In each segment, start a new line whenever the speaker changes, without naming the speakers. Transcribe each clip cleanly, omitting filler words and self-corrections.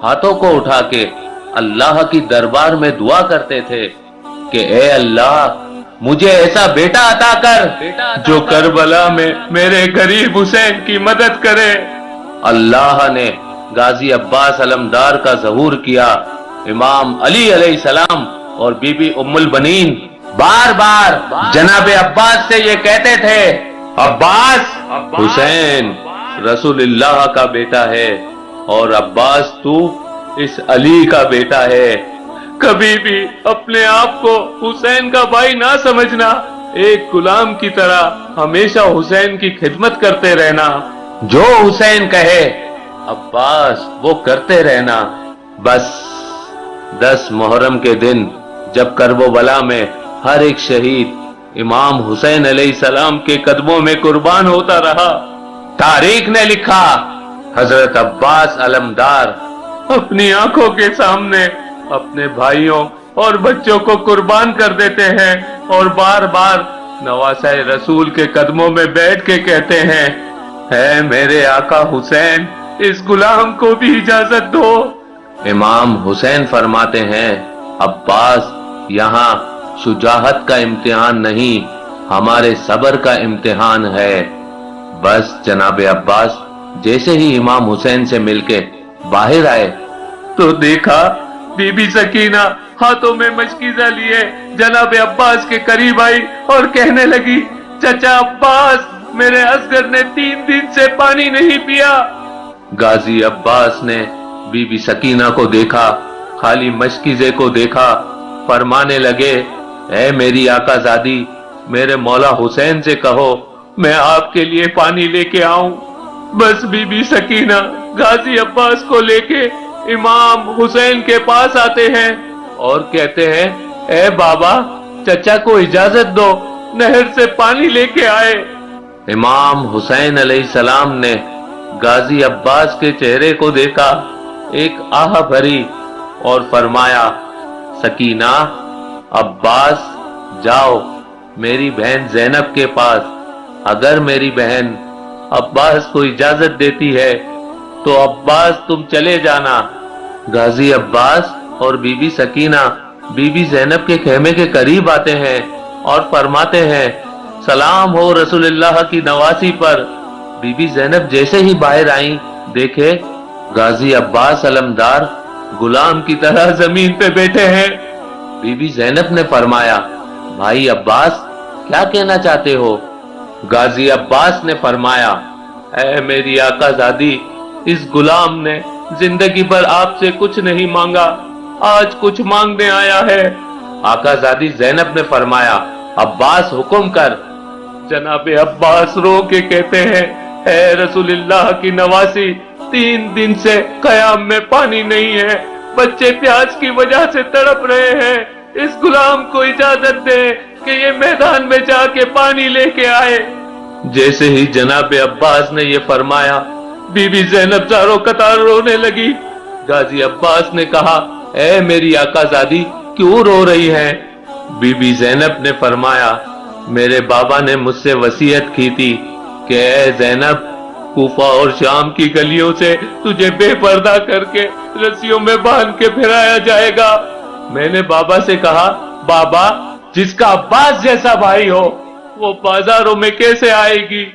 ہاتھوں کو اٹھا کے اللہ کی دربار میں دعا کرتے تھے کہ اے اللہ مجھے ایسا بیٹا عطا کر جو کربلا میں میرے غریب حسین کی مدد کرے۔ اللہ نے غازی عباس علمدار کا ظہور کیا۔ امام علی علیہ السلام اور بی بی ام البنین بار بار جناب عباس سے یہ کہتے تھے، عباس، حسین رسول اللہ کا بیٹا ہے اور عباس تو اس علی کا بیٹا ہے، کبھی بھی اپنے آپ کو حسین کا بھائی نہ سمجھنا، ایک غلام کی طرح ہمیشہ حسین کی خدمت کرتے رہنا، جو حسین کہے عباس وہ کرتے رہنا۔ بس 10 محرم کے دن جب کربلا میں ہر ایک شہید امام حسین علیہ السلام کے قدموں میں قربان ہوتا رہا، تاریخ نے لکھا حضرت عباس علمدار اپنی آنکھوں کے سامنے اپنے بھائیوں اور بچوں کو قربان کر دیتے ہیں اور بار بار نواسہ رسول کے قدموں میں بیٹھ کے کہتے ہیں، اے میرے آقا حسین اس غلام کو بھی اجازت دو۔ امام حسین فرماتے ہیں، عباس یہاں شجاعت کا امتحان نہیں، ہمارے صبر کا امتحان ہے۔ بس جناب عباس جیسے ہی امام حسین سے مل کے باہر آئے تو دیکھا بی بی سکینہ ہاتھوں میں مشکیزہ لیے جناب عباس کے قریب آئی اور کہنے لگی، چچا عباس میرے اصغر نے 3 دن سے پانی نہیں پیا۔ غازی عباس نے بی بی سکینہ کو دیکھا، خالی مشکیزے کو دیکھا، فرمانے لگے، اے میری آقا زادی میرے مولا حسین سے کہو میں آپ کے لیے پانی لے کے آؤں۔ بس بی بی سکینہ غازی عباس کو لے کے امام حسین کے پاس آتے ہیں اور کہتے ہیں، اے بابا چچا کو اجازت دو نہر سے پانی لے کے آئے۔ امام حسین علیہ السلام نے غازی عباس کے چہرے کو دیکھا، ایک آہ بھری اور فرمایا، سکینہ عباس جاؤ میری بہن زینب کے پاس، اگر میری بہن عباس کو اجازت دیتی ہے تو عباس تم چلے جانا۔ غازی عباس اور بی بی سکینہ بی بی زینب کے خیمے کے قریب آتے ہیں اور فرماتے ہیں، سلام ہو رسول اللہ کی نواسی پر۔ بی بی زینب جیسے ہی باہر آئیں دیکھے غازی عباس علمدار غلام کی طرح زمین پہ بیٹھے ہیں۔ بی بی زینب نے فرمایا، بھائی عباس کیا کہنا چاہتے ہو؟ غازی عباس نے فرمایا، اے میری آقا زادی اس غلام نے زندگی بھر آپ سے کچھ نہیں مانگا، آج کچھ مانگنے آیا ہے۔ آقا زادی زینب نے فرمایا، عباس حکم کر۔ جناب عباس رو کے کہتے ہیں، اے رسول اللہ کی نواسی 3 دن سے قیام میں پانی نہیں ہے، بچے پیاس کی وجہ سے تڑپ رہے ہیں، اس غلام کو اجازت دے کہ یہ میدان میں جا کے پانی لے کے آئے۔ جیسے ہی جناب عباس نے یہ فرمایا بی بی زینب چاروں قطار رونے لگی۔ غازی عباس نے کہا، اے میری آقا زادی کیوں رو رہی ہیں؟ بی بی زینب نے فرمایا، میرے بابا نے مجھ سے وصیت کی تھی کہ اے زینب کوفہ اور شام کی گلیوں سے تجھے بے پردہ کر کے رسیوں میں باندھ کے پھرایا جائے گا۔ میں نے بابا سے کہا، بابا جس کا عباس جیسا بھائی ہو وہ بازاروں میں کیسے آئے گی؟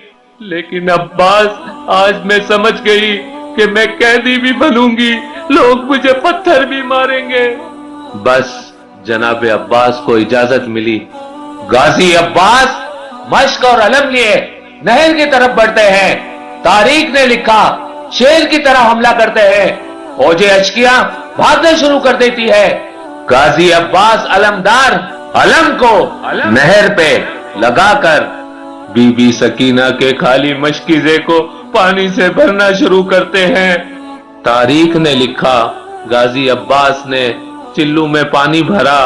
لیکن عباس آج میں سمجھ گئی کہ میں قیدی بھی بنوں گی، لوگ مجھے پتھر بھی ماریں گے۔ بس جناب عباس کو اجازت ملی۔ غازی عباس مشق اور علم لیے نہر کی طرف بڑھتے ہیں۔ تاریخ نے لکھا شیر کی طرح حملہ کرتے ہیں، فوج اشکیا بھاگنے شروع کر دیتی ہے۔ غازی عباس علمدار علم کو نہر پہ لگا کر بی بی سکینہ کے خالی مشکیزے کو پانی سے بھرنا شروع کرتے ہیں۔ تاریخ نے لکھا غازی عباس نے چلو میں پانی بھرا،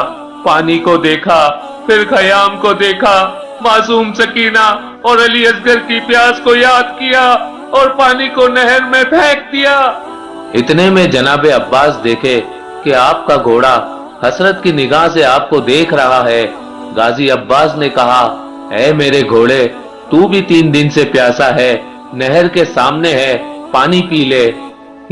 پانی کو دیکھا، پھر خیام کو دیکھا، معصوم سکینہ اور علی اصغر کی پیاس کو یاد کیا اور پانی کو نہر میں پھینک دیا۔ اتنے میں جناب عباس دیکھے کہ آپ کا گھوڑا حسرت کی نگاہ سے آپ کو دیکھ رہا ہے۔ غازی عباس نے کہا، اے میرے گھوڑے تو بھی 3 دن سے پیاسا ہے، نہر کے سامنے ہے، پانی پی لے۔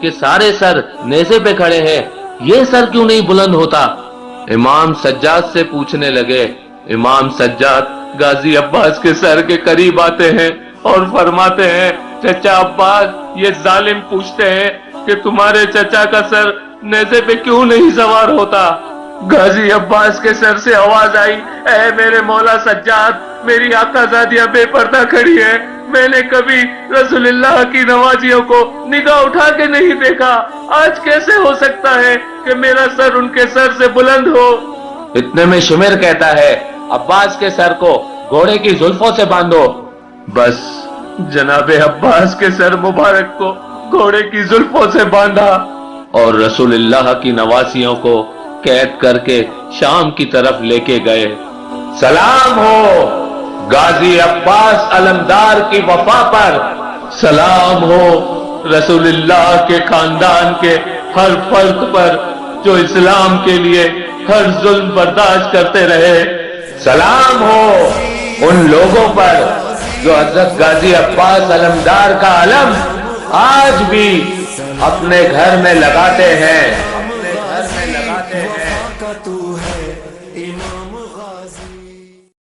کہ سارے سر نیزے پہ کھڑے ہیں، یہ سر کیوں نہیں بلند ہوتا؟ امام سجاد سے پوچھنے لگے۔ امام سجاد غازی عباس کے سر کے قریب آتے ہیں اور فرماتے ہیں، چچا عباس، یہ ظالم پوچھتے ہیں کہ تمہارے چچا کا سر نیزے پہ کیوں نہیں سوار ہوتا؟ غازی عباس کے سر سے آواز آئی، اے میرے مولا سجاد، میری آقا زادیہ بے پردہ کھڑی ہے، میں نے کبھی رسول اللہ کی نوازیوں کو نگاہ اٹھا کے نہیں دیکھا، آج کیسے ہو سکتا ہے کہ میرا سر ان کے سر سے بلند ہو؟ اتنے میں شمر کہتا ہے، عباس کے سر کو گھوڑے کی زلفوں سے باندھو۔ بس جناب عباس کے سر مبارک کو گھوڑے کی زلفوں سے باندھا اور رسول اللہ کی نواسیوں کو قید کر کے شام کی طرف لے کے گئے۔ سلام ہو غازی عباس علمدار کی وفا پر، سلام ہو رسول اللہ کے خاندان کے ہر فرد پر جو اسلام کے لیے ہر ظلم برداشت کرتے رہے، سلام ہو ان لوگوں پر جو حضرت غازی عباس علمدار کا علم آج بھی اپنے گھر میں لگاتے ہیں